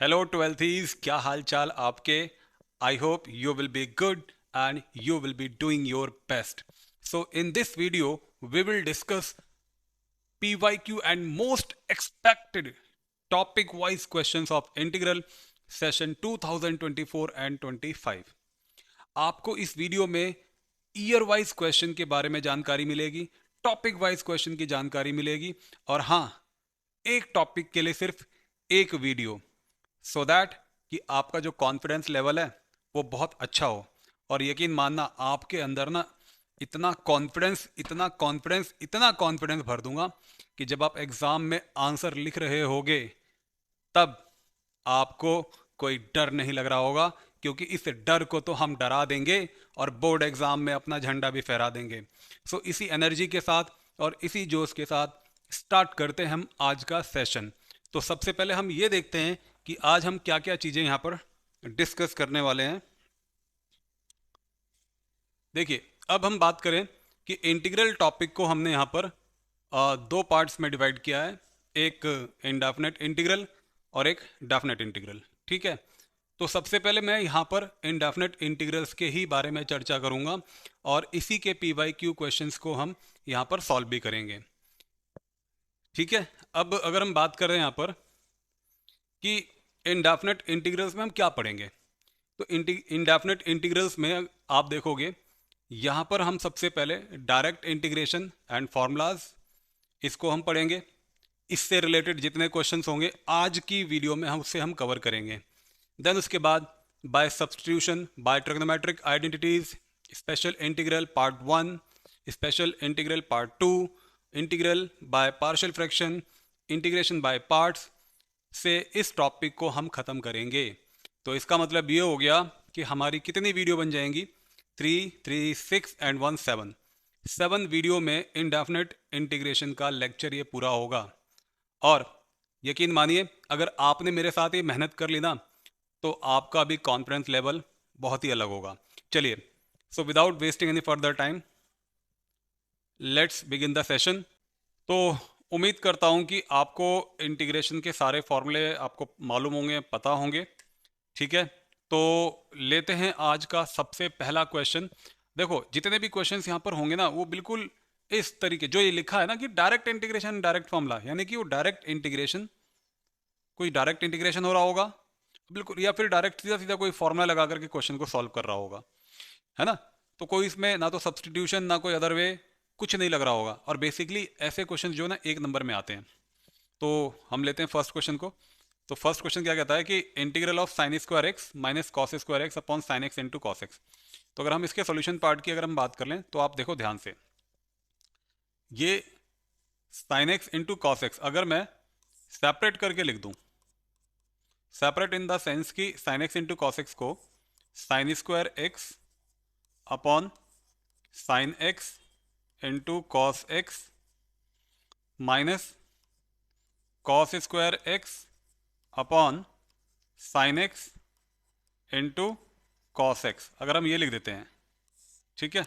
Hello ट्वेल्थीज, क्या हाल चाल आपके। I hope you will be good and you will be doing your best. So in this video we will discuss PYQ and most expected topic wise questions of integral session 2024 and 25. आपको इस video में year wise question के बारे में जानकारी मिलेगी, topic wise question की जानकारी मिलेगी, और हाँ, एक टॉपिक के लिए सिर्फ एक वीडियो, सो दैट कि आपका जो कॉन्फिडेंस लेवल है वो बहुत अच्छा हो. और यकीन मानना, आपके अंदर ना इतना कॉन्फिडेंस, इतना कॉन्फिडेंस, इतना कॉन्फिडेंस भर दूंगा कि जब आप एग्जाम में आंसर लिख रहे होगे तब आपको कोई डर नहीं लग रहा होगा, क्योंकि इस डर को तो हम डरा देंगे और बोर्ड एग्जाम में अपना झंडा भी फहरा देंगे. सो इसी एनर्जी के साथ और इसी जोश के साथ स्टार्ट करते हैं हम आज का सेशन. तो सबसे पहले हम ये देखते हैं कि आज हम क्या क्या चीज़ें यहाँ पर डिस्कस करने वाले हैं. देखिए, अब हम बात करें कि इंटीग्रल टॉपिक को हमने यहाँ पर दो पार्ट्स में डिवाइड किया है. एक इनडेफिनेट इंटीग्रल और एक डेफिनेट इंटीग्रल. ठीक है, तो सबसे पहले मैं यहाँ पर इनडेफिनेट इंटीग्रल्स के ही बारे में चर्चा करूँगा और इसी के PYQ क्वेश्चंस को हम यहाँ पर सॉल्व भी करेंगे. ठीक है, अब अगर हम बात करें यहाँ पर कि इनडेफिनेट इंटीग्रल्स में हम क्या पढ़ेंगे, तो इनडेफिनेट इंटीग्रल्स में आप देखोगे यहाँ पर हम सबसे पहले डायरेक्ट इंटीग्रेशन एंड फार्मूलाज, इसको हम पढ़ेंगे. इससे रिलेटेड जितने क्वेश्चंस होंगे आज की वीडियो में हम उससे हम कवर करेंगे. देन उसके बाद by substitution, by trigonometric identities, special integral part 1, special integral part 2, integral by partial fraction, integration by parts से इस टॉपिक को हम ख़त्म करेंगे. तो इसका मतलब ये हो गया कि हमारी कितनी वीडियो बन जाएंगी, 3, 3, 6 एंड 1, 7. 7 वीडियो में इनडेफिनेट इंटीग्रेशन का लेक्चर ये पूरा होगा. और यकीन मानिए, अगर आपने मेरे साथ ये मेहनत कर ली ना, तो आपका भी कॉन्फिडेंस लेवल बहुत ही अलग होगा. चलिए, so without wasting any further time, let's begin the session. तो उम्मीद करता हूँ कि आपको इंटीग्रेशन के सारे फॉर्मूले आपको मालूम होंगे, पता होंगे. ठीक है, तो लेते हैं आज का सबसे पहला क्वेश्चन. देखो, जितने भी क्वेश्चंस यहाँ पर होंगे ना, वो बिल्कुल इस तरीके जो ये लिखा है ना कि डायरेक्ट इंटीग्रेशन, डायरेक्ट फॉर्मूला, यानी कि वो डायरेक्ट इंटीग्रेशन, कोई डायरेक्ट इंटीग्रेशन हो रहा होगा बिल्कुल, या फिर डायरेक्ट सीधा सीधा कोई फॉर्मूला लगा करके क्वेश्चन को सॉल्व कर रहा होगा, है ना. तो कोई इसमें ना तो सब्सटीट्यूशन ना कोई अदर वे, कुछ नहीं लग रहा होगा. और बेसिकली ऐसे क्वेश्चन जो ना एक नंबर में आते हैं. तो हम लेते हैं फर्स्ट क्वेश्चन को. तो फर्स्ट क्वेश्चन क्या कहता है कि integral of sine square x minus cos square x upon sine x into cos x. तो अगर हम इसके सॉल्यूशन पार्ट की अगर हम बात कर लें तो आप देखो ध्यान से, ये sine x into cos x अगर मैं सेपरेट करके लिख दूं, सेपरेट इन द सेंस कि sine x into cos x को sine square x upon sine x into cos x minus cos square x upon sine x into cos x, अगर हम ये लिख देते हैं. ठीक है,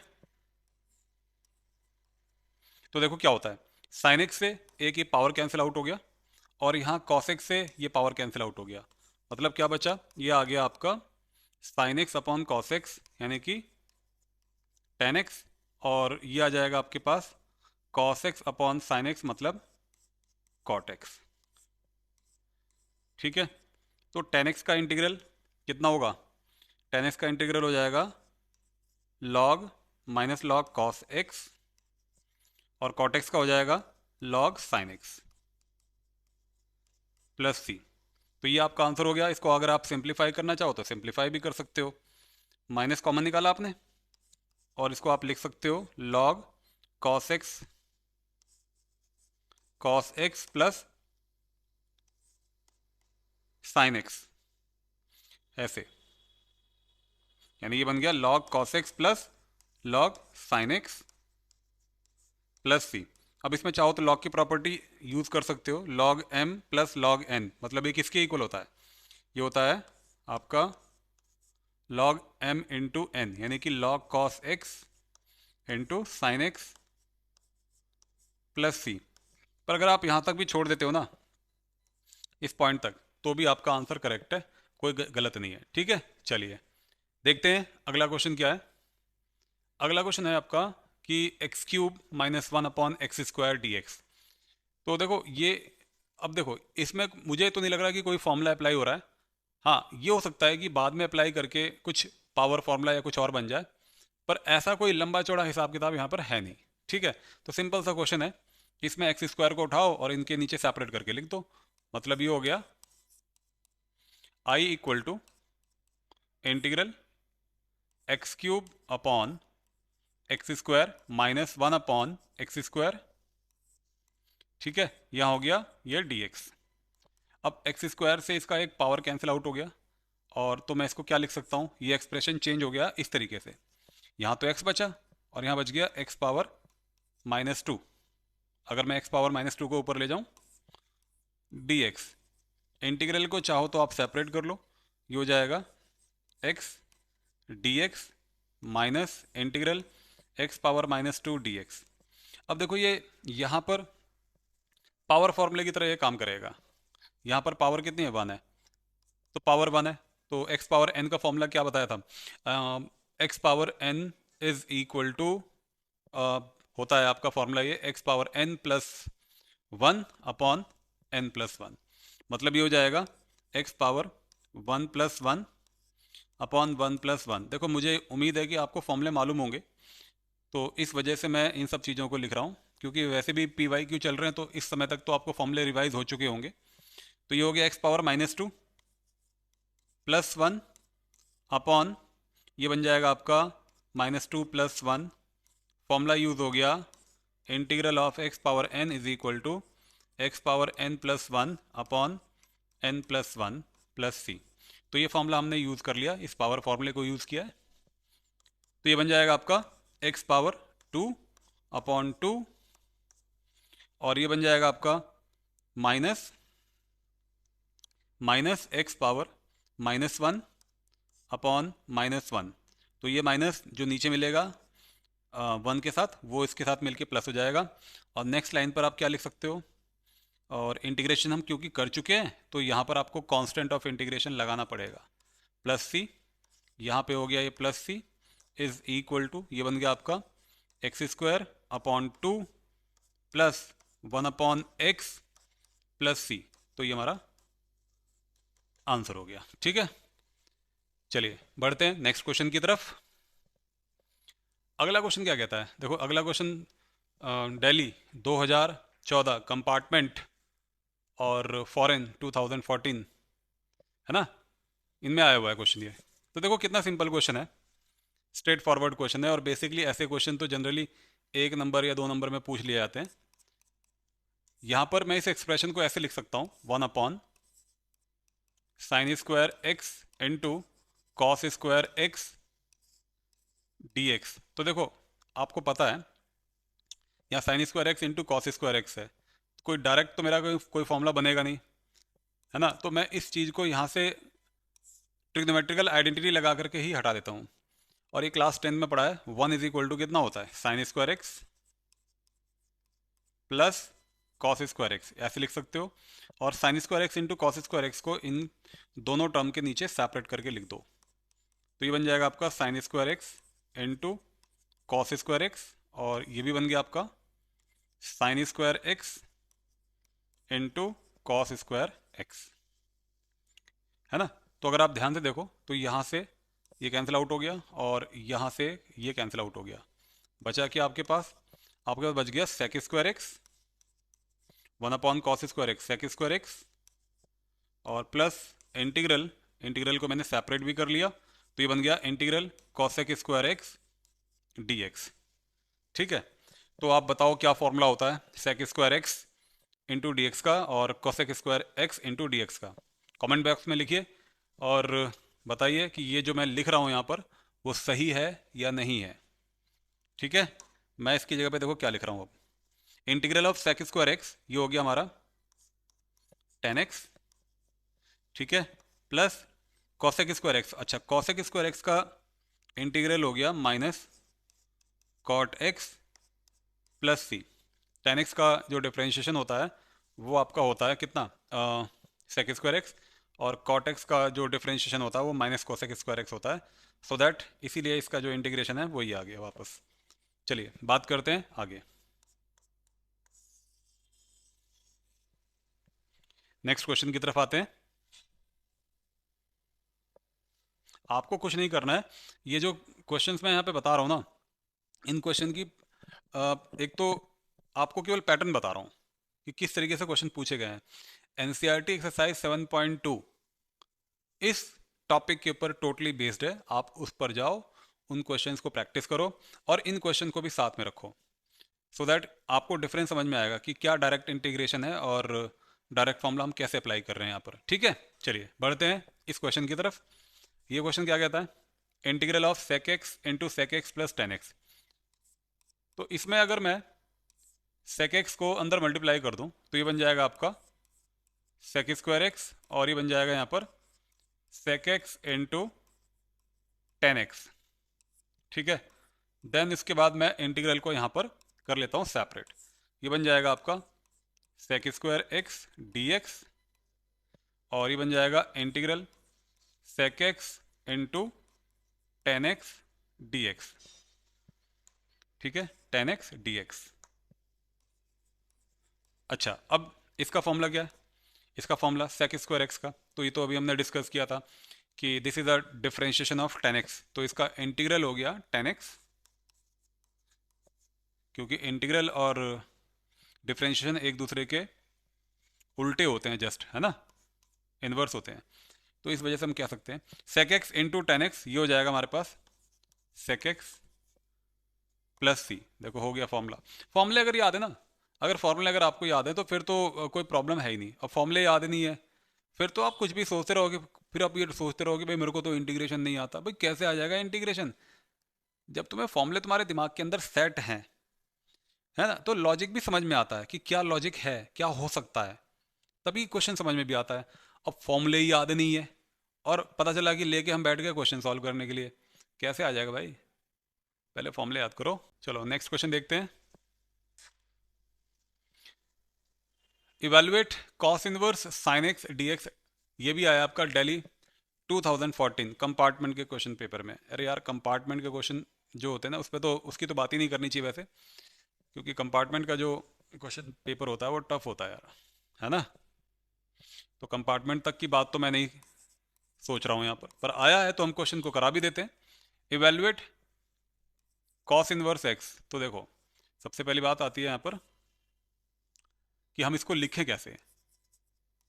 तो देखो क्या होता है, साइन एक्स से एक ये पावर कैंसिल आउट हो गया और यहाँ कॉस एक्स से ये पावर कैंसिल आउट हो गया. मतलब क्या बचा, ये आ गया आपका sine x upon cos x, यानी कि टेन एक्स, और ये आ जाएगा आपके पास cos x upon sine x, मतलब कॉट एक्स. ठीक है, तो टेन एक्स का इंटीग्रल कितना होगा, टेन एक्स का इंटीग्रल हो जाएगा log minus log cos x, और कॉट एक्स का हो जाएगा log sine x plus C. तो ये आपका आंसर हो गया. इसको अगर आप सिंप्लीफाई करना चाहो तो सिंप्लीफाई भी कर सकते हो. माइनस कॉमन निकाला आपने और इसको आप लिख सकते हो log cos x plus sine x, ऐसे. यानी ये बन गया log cos x plus log sine x plus C. अब इसमें चाहो तो लॉग की प्रॉपर्टी यूज कर सकते हो, log M plus log N, मतलब ये किसके इक्वल होता है, ये होता है आपका लॉग एम इंटू एन, यानी कि log cos x into sine x plus C. पर अगर आप यहां तक भी छोड़ देते हो ना, इस पॉइंट तक, तो भी आपका आंसर करेक्ट है, कोई गलत नहीं है। ठीक है, चलिए देखते हैं अगला क्वेश्चन क्या है। अगला क्वेश्चन है आपका कि x cube minus one upon x square D x. तो देखो ये, अब देखो इसमें मुझे तो नहीं लग रहा कि कोई फॉर्मूला अप्लाई हो रहा है। हाँ, ये हो सकता है कि बाद में अप्लाई करके कुछ पावर फॉर्मूला या कुछ और बन जाए, पर ऐसा कोई लंबा चौड़ा हिसाब किताब यहाँ पर है नहीं। ठीक है, तो सिंपल सा क्वेश्चन है, इसमें एक्स स्क्वायर को उठाओ और इनके नीचे सेपरेट करके लिख दो। मतलब ये हो गया I equal to integral x cube upon x square minus one upon x square. ठीक है, यहाँ हो गया ये डी एक्स। अब एक्स स्क्वायर से इसका एक पावर कैंसिल आउट हो गया, और तो मैं इसको क्या लिख सकता हूँ, ये एक्सप्रेशन चेंज हो गया इस तरीके से। यहाँ तो एक्स बचा और यहाँ बच गया एक्स पावर माइनस टू। अगर मैं एक्स पावर माइनस टू को ऊपर ले जाऊँ, डी एक्स इंटीग्रल को चाहो तो आप सेपरेट कर लो, ये हो जाएगा x D x minus integral x power minus to D x. अब देखो ये यहाँ पर पावर फॉर्मूले की तरह ये काम करेगा। यहाँ पर पावर कितनी है, वन है, तो पावर वन है, तो एक्स पावर एन का फॉर्मूला क्या बताया था, X power N is equal to, होता है आपका फॉर्मूला ये X power N plus one upon N plus one. मतलब ये हो जाएगा X power one plus one upon one plus one. देखो मुझे उम्मीद है कि आपको फॉर्मूले मालूम होंगे, तो इस वजह से मैं इन सब चीज़ों को लिख रहा हूँ, क्योंकि वैसे भी पी वाई क्यू चल रहे हैं, तो इस समय तक तो आपको फॉर्मूले रिवाइज हो चुके होंगे। तो ये हो गया x power minus two plus one upon, ये बन जाएगा आपका minus two plus one. Formula use हो गया integral of x power N is equal to x power N plus one upon N plus one plus C. तो ये formula हमने use कर लिया, इस पावर फॉर्मूले को यूज़ किया है। तो ये बन जाएगा आपका x power two upon two, और ये बन जाएगा आपका minus minus x power minus one upon minus one. तो ये माइनस जो नीचे मिलेगा वन के साथ, वो इसके साथ मिलके प्लस हो जाएगा। और नेक्स्ट लाइन पर आप क्या लिख सकते हो, और इंटीग्रेशन हम क्योंकि कर चुके हैं तो यहाँ पर आपको कांस्टेंट ऑफ इंटीग्रेशन लगाना पड़ेगा, प्लस सी। यहाँ पे हो गया ये plus C is equal to, ये बन गया आपका x square upon two plus one upon x plus C. तो ये हमारा आंसर हो गया। ठीक है, चलिए बढ़ते हैं नेक्स्ट क्वेश्चन की तरफ। अगला क्वेश्चन क्या कहता है, देखो अगला क्वेश्चन दिल्ली 2014 कंपार्टमेंट और फॉरेन 2014 है ना, इनमें आया हुआ है क्वेश्चन ये। तो देखो कितना सिंपल क्वेश्चन है, स्ट्रेट फॉरवर्ड क्वेश्चन है, और बेसिकली ऐसे क्वेश्चन तो जनरली एक नंबर या दो नंबर में पूछ लिए जाते हैं। यहाँ पर मैं इस एक्सप्रेशन को ऐसे लिख सकता हूँ, one upon sine square X into cos square X D x. तो देखो आपको पता है यहाँ sign square X into cos square x है, कोई डायरेक्ट तो मेरा कोई फॉर्मूला बनेगा नहीं, है ना। तो मैं इस चीज़ को यहाँ से ट्रिग्नोमेट्रिकल आइडेंटिटी लगा करके ही हटा देता हूँ। और ये क्लास 10 में पढ़ा है, वन इज इक्वल टू कितना होता है, sign square x plus cos square x, ऐसे लिख सकते हो। और sign square X into cos square x को इन दोनों टर्म के नीचे सेपरेट करके लिख दो। तो ये बन जाएगा आपका sign square X into cos square X, और ये भी बन गया आपका sign square X into cos square x, है ना। तो अगर आप ध्यान से देखो तो यहाँ से ये कैंसिल आउट हो गया और यहाँ से ये कैंसिल आउट हो गया, बचा क्या आपके पास बच गया sec square X one upon cos square X sec square X, और प्लस इंटीग्रल, इंटीग्रल को मैंने सेपरेट भी कर लिया, तो ये बन गया integral cosec square X D X. ठीक है, तो आप बताओ क्या फॉर्मूला होता है sec square X into D X का और cosec square X into D X का। कमेंट बॉक्स में लिखिए और बताइए कि ये जो मैं लिख रहा हूँ यहाँ पर वो सही है या नहीं है। ठीक है, मैं इसकी जगह पे देखो क्या लिख रहा हूँ, अब integral of sec square X, ये हो गया हमारा 10x, ठीक है, प्लस कॉसेक स्क्वायर एक्स। अच्छा, कॉसेक स्क्वायर एक्स का इंटीग्रल हो गया minus cot X plus C. 10x का जो डिफ्रेंशिएशन होता है वो आपका होता है कितना, सेक स्क्वायर एक्स, और कॉट एक्स का जो डिफरेंशिएशन होता है वो माइनस कोसेक स्क्वायर एक्स होता है। सो दैट इसीलिए इसका जो इंटीग्रेशन है वही आ गया वापस। चलिए बात करते हैं आगे। नेक्स्ट क्वेश्चन की तरफ आते हैं। आपको कुछ नहीं करना है, ये जो क्वेश्चंस मैं यहाँ पे बता रहा हूँ ना, इन क्वेश्चन की एक तो आपको केवल पैटर्न बता रहा हूँ कि किस तरीके से क्वेश्चन पूछे गए हैं। एनसीईआरटी एक्सरसाइज 7.2 इस टॉपिक के ऊपर टोटली बेस्ड है। आप उस पर जाओ, उन क्वेश्चंस को प्रैक्टिस करो और इन क्वेश्चन को भी साथ में रखो, सो दैट आपको डिफरेंस समझ में आएगा कि क्या डायरेक्ट इंटीग्रेशन है और डायरेक्ट फॉर्मूला हम कैसे अप्लाई कर रहे हैं यहाँ पर। ठीक है, चलिए बढ़ते हैं इस क्वेश्चन की तरफ। ये क्वेश्चन क्या कहता है, integral of sec X into sec X plus tan X. तो इसमें अगर मैं सेक एक्स को अंदर मल्टीप्लाई कर दूं तो ये बन जाएगा आपका सेक स्क्वायर एक्स, और ये बन जाएगा यहाँ पर sec X into tan X. ठीक है, देन इसके बाद मैं इंटीग्रल को यहाँ पर कर लेता हूँ सेपरेट। ये बन जाएगा आपका sec square X D X, और ये बन जाएगा integral sec X into tan X D X. ठीक है, टेन एक्स डी एक्स। अच्छा, अब इसका फॉर्मूला क्या है, इसका फॉर्मूला सेक स्क्वायर एक्स का, तो ये तो अभी हमने डिस्कस किया था कि this is a differentiation of ten X, तो इसका इंटीग्रल हो गया टेन एक्स, क्योंकि इंटीग्रल और डिफरेंशिएशन एक दूसरे के उल्टे होते हैं, जस्ट है ना, इन्वर्स होते हैं। तो इस वजह से हम कह सकते हैं sec X into tan X, ये हो जाएगा हमारे पास सेक एक्स प्लस सी। देखो हो गया फॉर्मूला। फॉर्मूले अगर याद है ना, अगर फॉर्मूले अगर आपको याद है तो फिर तो कोई प्रॉब्लम है ही नहीं। अब फॉर्मूले याद नहीं है फिर तो आप कुछ भी सोचते रहोगे, फिर आप ये सोचते रहोगे भाई मेरे को तो इंटीग्रेशन नहीं आता। भाई कैसे आ जाएगा इंटीग्रेशन, जब तुम्हें फॉर्मूले तुम्हारे दिमाग के अंदर सेट हैं, है ना, तो लॉजिक भी समझ में आता है कि क्या लॉजिक है, क्या हो सकता है, तभी क्वेश्चन समझ में भी आता है। अब फॉर्मूले ही याद नहीं है और पता चला कि लेके हम बैठ गए क्वेश्चन सॉल्व करने के लिए, कैसे आ जाएगा भाई, पहले फॉर्मूले याद करो। चलो नेक्स्ट क्वेश्चन देखते हैं। Evaluate cos inverse sine x D x. ये भी आया आपका दिल्ली 2014 कंपार्टमेंट के क्वेश्चन पेपर में। अरे यार, कंपार्टमेंट के क्वेश्चन जो होते हैं ना, उस पर तो उसकी तो बात ही नहीं करनी चाहिए वैसे, क्योंकि कंपार्टमेंट का जो क्वेश्चन पेपर होता है वो टफ होता है यार, है ना। तो कंपार्टमेंट तक की बात तो मैं नहीं सोच रहा हूँ यहाँ पर आया है तो हम क्वेश्चन को करा भी देते हैं। इवेलुएट कॉस इनवर्स एक्स, तो देखो सबसे पहली बात आती है यहाँ पर कि हम इसको लिखें कैसे।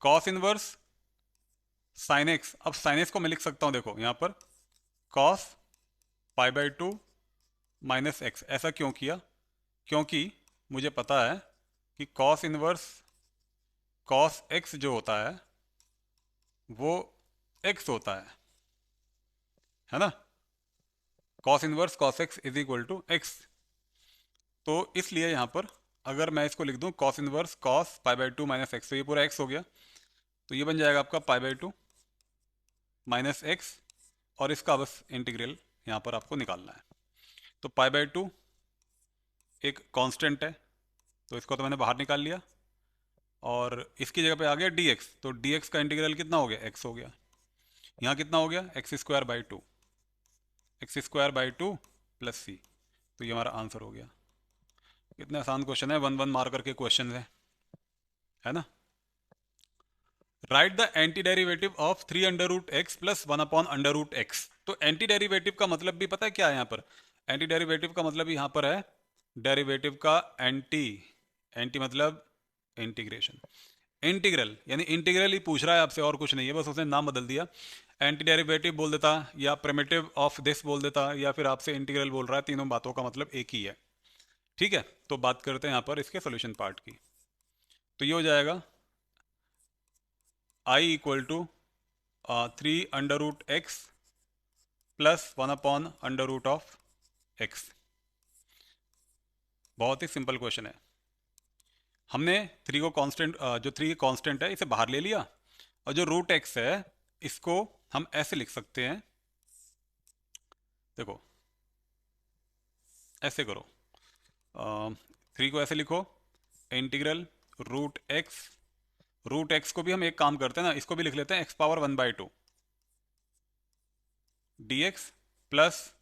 कॉस इनवर्स साइन एक्स, अब साइन एक्स को मैं लिख सकता हूँ, देखो यहाँ पर cos pi by two minus x. ऐसा क्यों किया, क्योंकि मुझे पता है कि कॉस इनवर्स कॉस एक्स जो होता है वो एक्स होता है ना। Cos inverse cos X is equal to X, तो इसलिए यहाँ पर अगर मैं इसको लिख दूँ cos inverse cos pi by two minus X, तो ये पूरा एक्स हो गया, तो ये बन जाएगा आपका पाई बाई टू माइनस एक्स, और इसका बस इंटीग्रल यहाँ पर आपको निकालना है। तो पाई बाई टू एक कांस्टेंट है, तो इसको तो मैंने बाहर निकाल लिया, और इसकी जगह पे आ गया डी एक्स, तो डी एक्स का इंटीग्रल कितना हो गया, एक्स हो गया। यहाँ कितना हो गया, x square by two, x square by two plus C, तो ये हमारा आंसर हो गया। कितने आसान क्वेश्चन है, वन वन मार्कर के क्वेश्चन है ना। Write the anti derivative of three under root x plus one upon under root X. तो एंटी डेरिवेटिव का मतलब भी पता है क्या है यहाँ पर, एंटी डेरिवेटिव का मतलब यहाँ पर है डेरिवेटिव का एंटी, एंटी मतलब इंटीग्रेशन, इंटीग्रल यानी इंटीग्रल ही पूछ रहा है आपसे, और कुछ नहीं है, बस उसने नाम बदल दिया, एंटी डेरिवेटिव बोल देता या प्रिमिटिव ऑफ दिस बोल देता या फिर आपसे इंटीग्रल बोल रहा है, तीनों बातों का मतलब एक ही है। ठीक है, तो बात करते हैं यहाँ पर इसके सोल्यूशन पार्ट की। तो ये हो जाएगा I equal to three under root x plus one upon under root of x. बहुत ही सिंपल क्वेश्चन है। हमने थ्री को कांस्टेंट, जो थ्री कांस्टेंट है इसे बाहर ले लिया, और जो रूट एक्स है इसको हम ऐसे लिख सकते हैं, देखो ऐसे करो, थ्री को ऐसे लिखो, integral root X root X को भी हम एक काम करते हैं ना, इसको भी लिख लेते हैं एक्स पावर 1/2 dx प्लस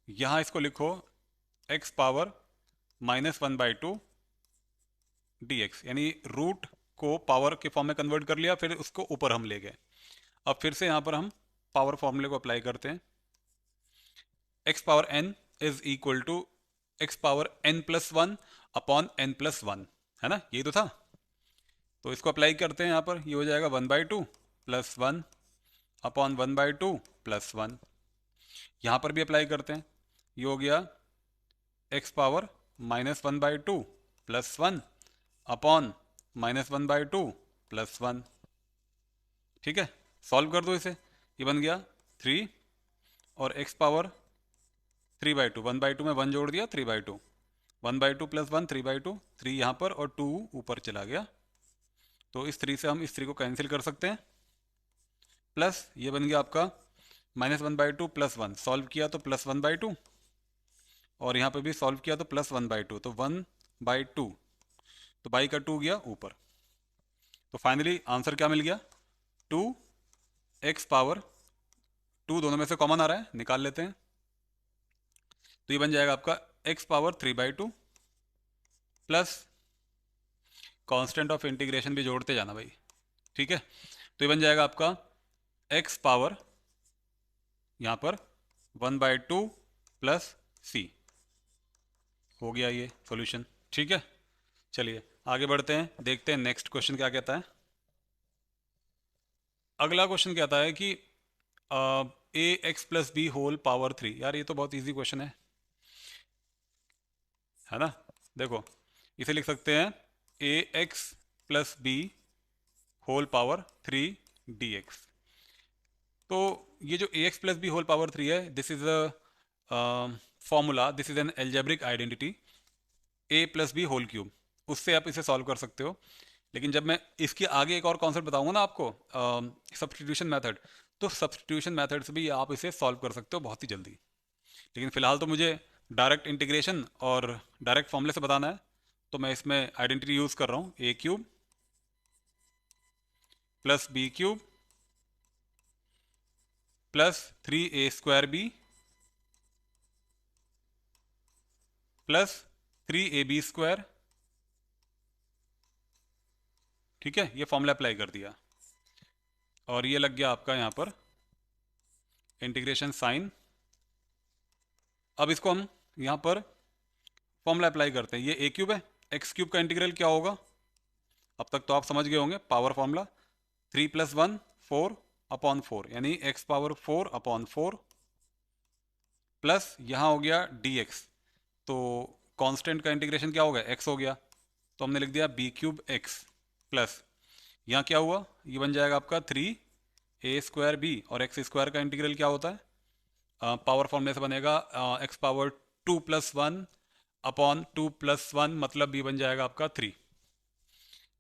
यहाँ इसको लिखो एक्स पावर -1/2 dx, यानी रूट को पावर के फॉर्म में कन्वर्ट कर लिया, फिर उसको ऊपर हम ले गए। अब फिर से यहाँ पर हम पावर फॉर्मूले को अप्लाई करते हैं। X power n is equal to x power n+1 upon n+1, है ना, ये तो था। तो इसको अप्लाई करते हैं यहाँ पर, ये हो जाएगा 1/2 प्लस 1 अपॉन 1/2 प्लस 1। यहाँ पर भी अप्लाई करते हैं, ये हो गया x power -1/2 plus 1 upon -1/2 plus 1। ठीक है, सॉल्व कर दो इसे, ये बन गया 3 और एक्स पावर 3/2, 1/2 में 1 जोड़ दिया 3/2, 1/2 प्लस 1 3/2, 3 यहाँ पर और 2 ऊपर चला गया। तो इस 3 से हम इस 3 को कैंसिल कर सकते हैं, प्लस ये बन गया आपका -1/2 प्लस 1, सॉल्व किया तो +1/2 और यहाँ पे भी सॉल्व किया तो +1/2, तो 1/2, तो बाई का 2 गया ऊपर। तो फाइनली आंसर क्या मिल गया, 2 एक्स पावर 2 दोनों में से कॉमन आ रहा है, निकाल लेते हैं। तो ये बन जाएगा आपका x power 3/2 plus constant of integration भी जोड़ते जाना भाई, ठीक है। तो ये बन जाएगा आपका एक्स पावर यहाँ पर 1/2 प्लस सी, हो गया ये सॉल्यूशन, ठीक है। चलिए आगे बढ़ते हैं, देखते हैं नेक्स्ट क्वेश्चन क्या कहता है। अगला क्वेश्चन कहता है कि A x plus B whole power 3। यार ये तो बहुत इजी क्वेश्चन है ना। देखो इसे लिख सकते हैं A x plus B whole power 3 D x. तो ये जो A x plus B whole power 3 है, this is a formula, this is an algebraic identity A plus B whole cube, उससे आप इसे सॉल्व कर सकते हो। लेकिन जब मैं इसके आगे एक और कॉन्सेप्ट बताऊंगा ना आपको, सब्स्टिट्यूशन मेथड, तो सब्स्टिट्यूशन मेथड से भी आप इसे सॉल्व कर सकते हो बहुत ही जल्दी। लेकिन फिलहाल तो मुझे डायरेक्ट इंटीग्रेशन और डायरेक्ट फॉर्मूले से बताना है, तो मैं इसमें आइडेंटिटी यूज़ कर रहा हूँ, A cube plus B cube plus 3a² प्लस 3ab²। ठीक है, ये फॉर्मूला अप्लाई कर दिया और ये लग गया आपका यहाँ पर इंटीग्रेशन साइन। अब इसको हम यहाँ पर फॉर्मूला अप्लाई करते हैं, ये ए क्यूब है, एक्स क्यूब का इंटीग्रल क्या होगा, अब तक तो आप समझ गए होंगे, पावर फॉर्मूला 3 + 1 4 अपॉन 4, यानी एक्स पावर 4 अपॉन 4 प्लस यहाँ हो गया डी एक्स। तो कांस्टेंट का इंटीग्रेशन क्या हो गया, एक्स हो गया, तो हमने लिख दिया b³ प्लस यहाँ क्या हुआ, ये बन जाएगा आपका 3a²b, और x² का इंटीग्रल क्या होता है, पावर फॉर्मूले से बनेगा एक्स पावर 2 + 1 अपॉन 2 + 1, मतलब ये बन जाएगा आपका 3,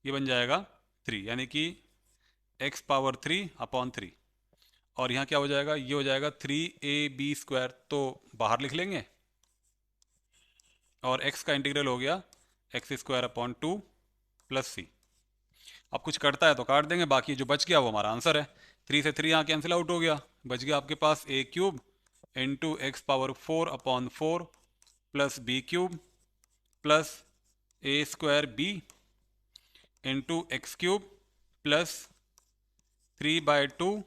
ये बन जाएगा 3, यानी कि एक्स पावर 3 अपॉन 3। और यहाँ क्या हो जाएगा, ये हो जाएगा 3ab², तो बाहर लिख लेंगे, और x का इंटीग्रल हो गया x² अपॉन 2 प्लस सी। अब कुछ कटता है तो काट देंगे, बाकी जो बच गया वो हमारा आंसर है। 3 से 3 यहाँ कैंसिल आउट हो गया, बच गया आपके पास a³ into X power 4 upon 4 plus b³ plus a²b into x³ plus 3/2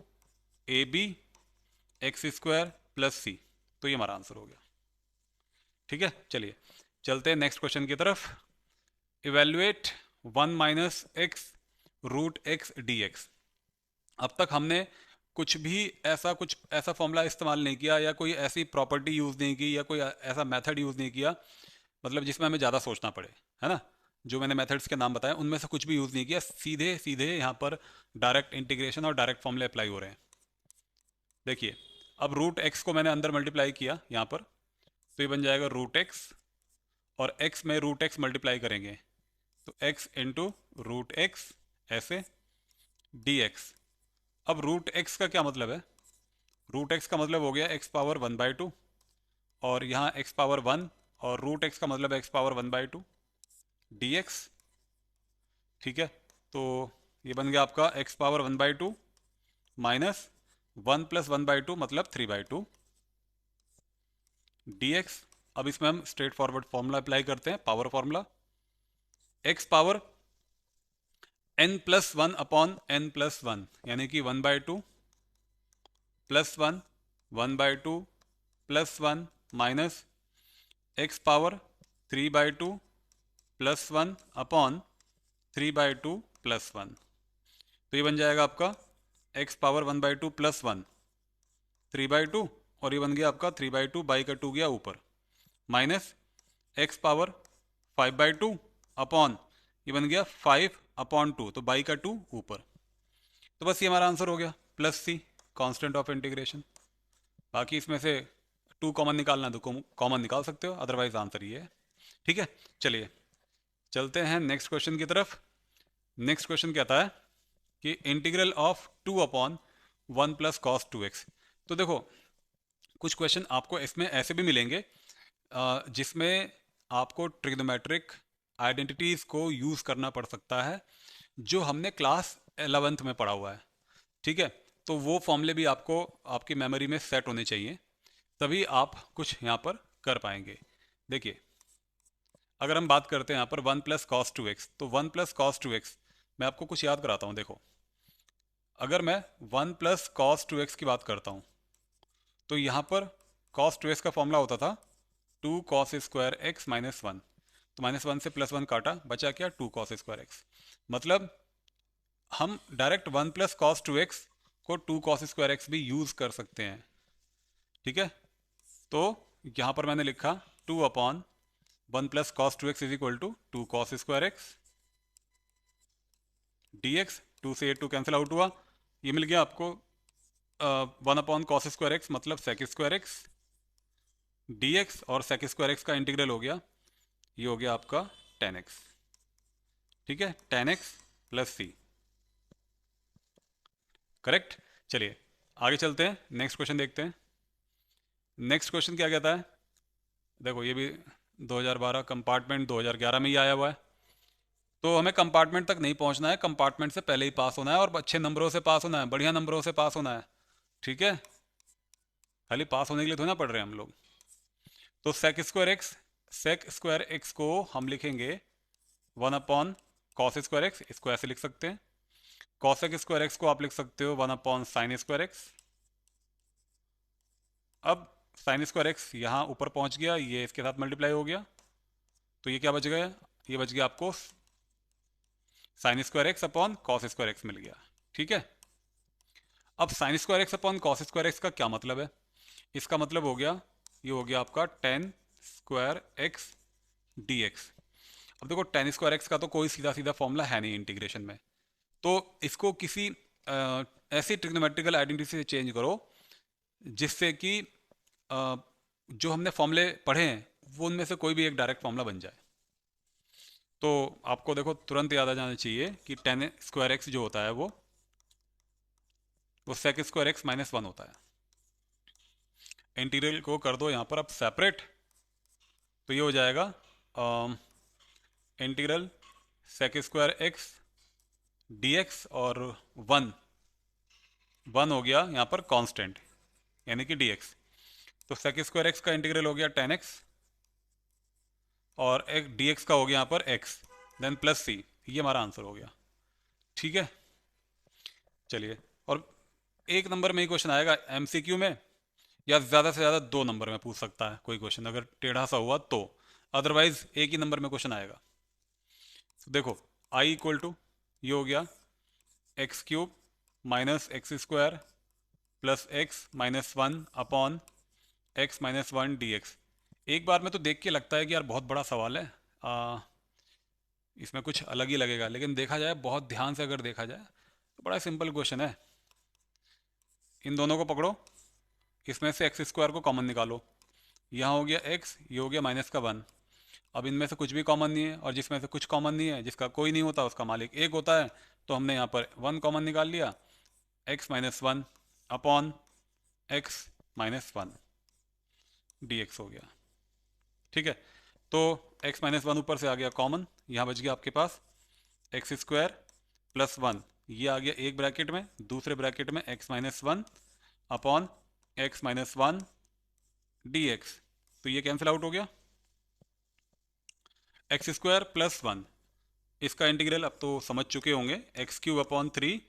ab x² plus C. तो ये हमारा आंसर हो गया, ठीक है। चलिए चलते हैं नेक्स्ट क्वेश्चन की तरफ। Evaluate 1 - x root x dx। अब तक हमने कुछ ऐसा फॉर्मूला इस्तेमाल नहीं किया, या कोई ऐसी प्रॉपर्टी यूज़ नहीं की, या कोई ऐसा मेथड यूज़ नहीं किया, मतलब जिसमें हमें ज़्यादा सोचना पड़े, है ना। जो मैंने मेथड्स के नाम बताए उनमें से कुछ भी यूज़ नहीं किया, सीधे सीधे यहाँ पर डायरेक्ट इंटीग्रेशन और डायरेक्ट फॉर्मूले अप्लाई हो रहे हैं। देखिए अब रूट एक्स को मैंने अंदर मल्टीप्लाई किया यहाँ पर, तो ये बन जाएगा रूट एक्स, और x में रूट एक्स मल्टीप्लाई करेंगे तो x इंटू रूट एक्स ऐसे dx। अब रूट एक्स का क्या मतलब है, रूट एक्स का मतलब हो गया x पावर 1/2, और यहाँ x पावर 1, और रूट एक्स का मतलब x पावर 1/2 dx। ठीक है, तो ये बन गया आपका एक्स पावर 1/2 माइनस 1+1/2 मतलब 3/2 dx। अब इसमें हम स्ट्रेट फॉरवर्ड फॉर्मूला अप्लाई करते हैं, power formula, x power n+1/n+1 यानी कि 1/2 +1 1/2 +1 माइनस एक्स पावर 3/2 +1/3/2 +1। तो ये बन जाएगा आपका एक्स पावर 1/2 +1 3/2 और ये बन गया आपका 3/2 बाई का 2 गया ऊपर माइनस एक्स पावर 5/2 अपॉन ये बन गया 5/2 तो बाई का 2 ऊपर। तो बस ये हमारा आंसर हो गया plus C constant of integration. बाकी इसमें से 2 कॉमन निकालना तो कॉमन निकाल सकते हो, अदरवाइज आंसर ये है। ठीक है, चलिए चलते हैं नेक्स्ट क्वेश्चन की तरफ। नेक्स्ट क्वेश्चन कहता है कि integral of 2/1 plus cos 2x। तो देखो कुछ क्वेश्चन आपको इसमें ऐसे भी मिलेंगे जिसमें आपको ट्रिग्नोमेट्रिक आइडेंटिटीज़ को यूज़ करना पड़ सकता है जो हमने क्लास 11th में पढ़ा हुआ है। ठीक है, तो वो फॉर्मूले भी आपको आपकी मेमोरी में सेट होने चाहिए, तभी आप कुछ यहाँ पर कर पाएंगे। देखिए अगर हम बात करते हैं यहाँ पर 1+cos2x, तो 1+cos2x मैं आपको कुछ याद कराता हूँ। देखो अगर मैं 1+cos2x की बात करता हूँ तो यहाँ पर cos2x का फॉर्मूला होता था 2cos² x -1। तो -1 से +1 काटा, बचा क्या 2cos²x। मतलब हम डायरेक्ट 1+cos2x को 2cos² x भी यूज़ कर सकते हैं। ठीक है, तो यहाँ पर मैंने लिखा 2/1+cos2x is equal to 2cos² x dx। 2 से 2 कैंसिल आउट हुआ, ये मिल गया आपको 1/cos² x मतलब sec²x dx और sec²x का इंटीग्रल हो गया, ये हो गया आपका tan x। ठीक है, tan x प्लस सी, करेक्ट। चलिए आगे चलते हैं, नेक्स्ट क्वेश्चन देखते हैं। नेक्स्ट क्वेश्चन क्या कहता है, देखो ये भी 2012 कंपार्टमेंट 2011 में ही आया हुआ है। तो हमें कंपार्टमेंट तक नहीं पहुंचना है, कंपार्टमेंट से पहले ही पास होना है और अच्छे नंबरों से पास होना है, बढ़िया नंबरों से पास होना है। ठीक है, खाली पास होने के लिए थोड़ा ना पढ़ रहे हैं हम लोग। तो sec² x को हम लिखेंगे 1/cos²x, इसको ऐसे लिख सकते हैं। cosec²x को आप लिख सकते हो 1/sin²x। अब sin²x यहाँ ऊपर पहुँच गया, ये इसके साथ मल्टीप्लाई हो गया, तो ये क्या बच गया, ये बच गया आपको sin²x/cos²x मिल गया। ठीक है, अब sin²x/cos²x का क्या मतलब है, इसका मतलब हो गया, ये हो गया आपका tan²x dx। अब देखो tan²x का तो कोई सीधा सीधा फॉर्मूला है नहीं इंटीग्रेशन में, तो इसको किसी ऐसी ट्रिग्नोमेट्रिकल आइडेंटिटी से चेंज करो जिससे कि जो हमने फॉर्मूले पढ़े हैं वो उनमें से कोई भी एक डायरेक्ट फॉर्मूला बन जाए। तो आपको देखो तुरंत याद आ जाना चाहिए कि tan²x जो होता है वो sec²x -1 होता है। इंटीग्रल को कर दो यहाँ पर अब सेपरेट, तो ये हो जाएगा इंटीग्रल sec²x dx और 1 हो गया यहाँ पर कांस्टेंट यानी कि dx। तो sec²x का इंटीग्रल हो गया tan x और एक dx का हो गया यहाँ पर x, देन प्लस सी, ये हमारा आंसर हो गया। ठीक है, चलिए, और एक नंबर में ही क्वेश्चन आएगा एमसीक्यू में, या ज़्यादा से ज़्यादा 2 नंबर में पूछ सकता है कोई क्वेश्चन अगर टेढ़ा सा हुआ तो, अदरवाइज एक ही नंबर में क्वेश्चन आएगा। तो देखो आई इक्वल टू ये हो गया x³ -x² plus x -1 upon x -1 dx। एक बार में तो देख के लगता है कि यार बहुत बड़ा सवाल है, इसमें कुछ अलग ही लगेगा, लेकिन देखा जाए बहुत ध्यान से अगर देखा जाए तो बड़ा सिंपल क्वेश्चन है। इन दोनों को पकड़ो, इसमें से x² को कॉमन निकालो, यहाँ हो गया x, ये हो गया -1। अब इनमें से कुछ भी कॉमन नहीं है, और जिसमें से कुछ कॉमन नहीं है, जिसका कोई नहीं होता उसका मालिक एक होता है, तो हमने यहाँ पर 1 कॉमन निकाल लिया, x -1 अपॉन x -1 dx हो गया। ठीक है, तो x -1 ऊपर से आ गया कॉमन, यहाँ बच गया आपके पास x² + 1 ये आ गया एक ब्रैकेट में, दूसरे ब्रैकेट में x-1 अपॉन x-1 dx, तो ये कैंसिल आउट हो गया। x² प्लस 1, इसका इंटीग्रल अब तो समझ चुके होंगे, x³ अपॉन 3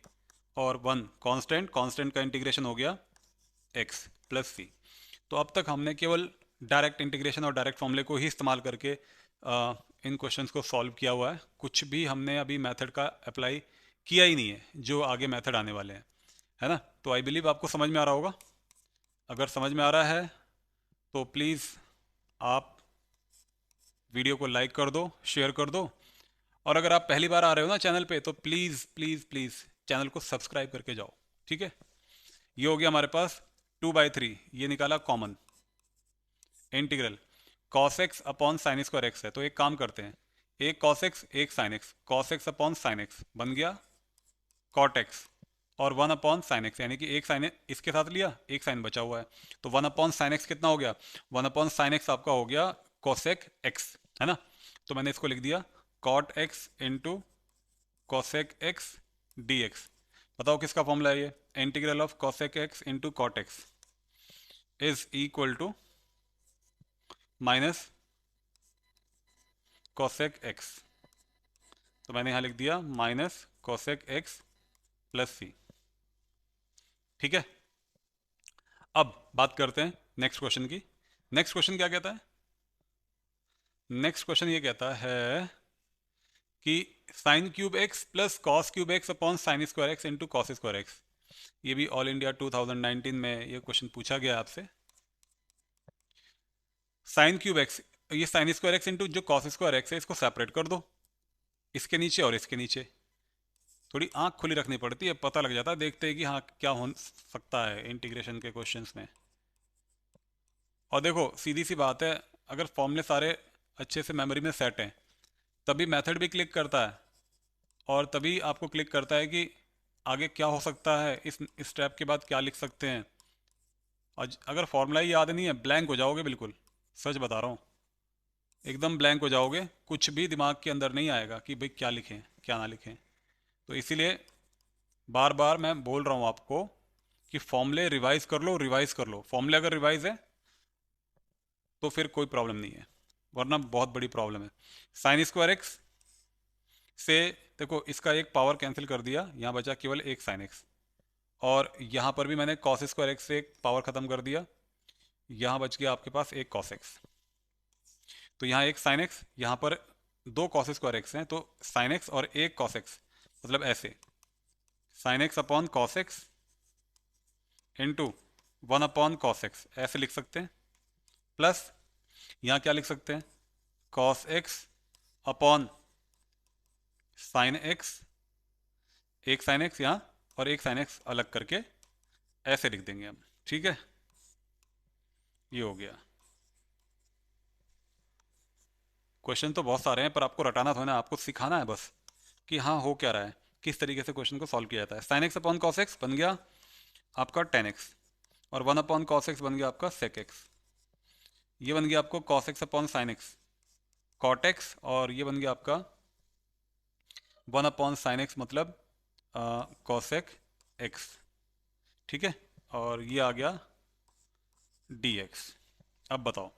और 1 कांस्टेंट, कांस्टेंट का इंटीग्रेशन हो गया x प्लस c। तो अब तक हमने केवल डायरेक्ट इंटीग्रेशन और डायरेक्ट फॉर्मूले को ही इस्तेमाल करके इन क्वेश्चंस को सॉल्व किया हुआ है। कुछ भी हमने अभी मेथड का अप्लाई किया ही नहीं है, जो आगे मेथड आने वाले हैं, है ना। तो आई बिलीव आपको समझ में आ रहा होगा। अगर समझ में आ रहा है तो प्लीज़ आप वीडियो को लाइक कर दो, शेयर कर दो, और अगर आप पहली बार आ रहे हो ना चैनल पे, तो प्लीज़ प्लीज़ प्लीज़ चैनल को सब्सक्राइब करके जाओ, ठीक है। ये हो गया हमारे पास 2/3, ये निकाला common. Integral cos x upon sine square x है, तो एक काम करते हैं, एक cos x एक sin x, cos x upon sine x बन गया cot x, और 1 अपॉन साइन एक्स, यानी कि एक साइन इसके साथ लिया, एक साइन बचा हुआ है, तो 1 अपॉन साइन एक्स कितना हो गया, 1 अपॉन साइन एक्स आपका हो गया cosec x, है ना। तो मैंने इसको लिख दिया cot x into cosec x dx। बताओ किसका फॉर्मूला है ये, integral of cosec x into cot x is equal to minus cosec x, तो मैंने यहां लिख दिया minus cosec x plus c, ठीक है। अब बात करते हैं नेक्स्ट क्वेश्चन की। नेक्स्ट क्वेश्चन क्या कहता है, नेक्स्ट क्वेश्चन ये कहता है कि sine cube X plus cos cube X upon sine square X into cos square X. ये भी ऑल इंडिया 2019 में ये क्वेश्चन पूछा गया आपसे। साइन क्यूब एक्स, ये साइन स्क्वायर एक्स इंटू जो कॉस स्क्वायर एक्स है, इसको सेपरेट कर दो, इसके नीचे और इसके नीचे। थोड़ी आंख खुली रखनी पड़ती है, पता लग जाता है देखते हैं कि हाँ क्या हो सकता है इंटीग्रेशन के क्वेश्चंस में। और देखो सीधी सी बात है, अगर फॉर्मूले सारे अच्छे से मेमोरी में सेट हैं, तभी मेथड भी क्लिक करता है, और तभी आपको क्लिक करता है कि आगे क्या हो सकता है, इस स्टेप के बाद क्या लिख सकते हैं। और अगर फॉर्मूला ही याद नहीं है, ब्लैंक हो जाओगे बिल्कुल, सच बता रहा हूँ, एकदम ब्लैंक हो जाओगे, कुछ भी दिमाग के अंदर नहीं आएगा कि भाई क्या लिखें क्या ना लिखें। तो इसीलिए बार बार मैं बोल रहा हूँ आपको कि फॉर्मूले रिवाइज कर लो, रिवाइज कर लो। फॉर्मूले अगर रिवाइज है तो फिर कोई प्रॉब्लम नहीं है, वरना बहुत बड़ी प्रॉब्लम है। साइन स्क्वायर एक्स से देखो इसका एक पावर कैंसिल कर दिया, यहाँ बचा केवल एक साइन एक्स, और यहाँ पर भी मैंने कॉस स्क्वायर एक्स से एक पावर ख़त्म कर दिया, यहाँ बच गया आपके पास एक कॉस एक्स। तो यहाँ एक साइन एक्स, यहाँ पर दो कॉस स्क्वायर एक्स हैं, तो साइन एक्स और एक कॉस एक्स, मतलब ऐसे sign x upon cos x into 1 upon cos x, ऐसे लिख सकते हैं। प्लस यहाँ क्या लिख सकते हैं, cos x upon sine x, एक साइन एक्स यहाँ और एक साइन एक्स अलग करके ऐसे लिख देंगे हम, ठीक है। ये हो गया। क्वेश्चन तो बहुत सारे हैं, पर आपको रटाना थोड़ा ना, आपको सिखाना है बस कि हाँ हो क्या रहा है, किस तरीके से क्वेश्चन को सॉल्व किया जाता है। Sign x upon cos x बन गया आपका टेन एक्स, और 1 अपॉन कॉस एक्स बन गया आपका सेक एक्स। ये बन गया आपको cos x upon sine X cot X, और ये बन गया आपका 1 अपॉन साइन एक्स मतलब कॉसेक एक्स, ठीक है। और ये आ गया डी एक्स। अब बताओ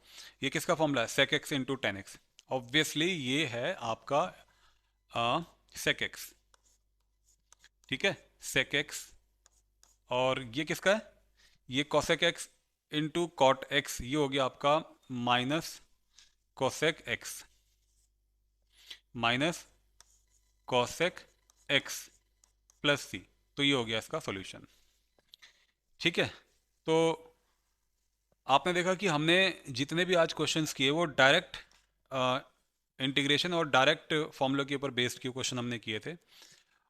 ये किसका फॉर्मूला है, sec X into tan X. Obviously ये है आपका सेक एक्स, ठीक है, सेक एक्स। और ये किसका है, ये cosec X into cot X, ये हो गया आपका minus cosec X minus cosec X plus C. तो ये हो गया इसका सॉल्यूशन, ठीक है। तो आपने देखा कि हमने जितने भी आज क्वेश्चंस किए वो डायरेक्ट इंटीग्रेशन और डायरेक्ट फॉर्मूला के ऊपर बेस्ड के क्वेश्चन हमने किए थे।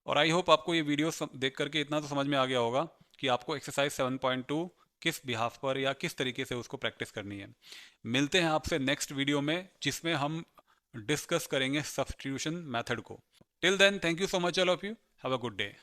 और आई होप आपको ये वीडियो देख करके इतना तो समझ में आ गया होगा कि आपको एक्सरसाइज 7.2 किस बिहाफ पर या किस तरीके से उसको प्रैक्टिस करनी है। मिलते हैं आपसे नेक्स्ट वीडियो में, जिसमें हम डिस्कस करेंगे सब्स्टिट्यूशन मेथड को। Till then thank you so much all of you, have a good day.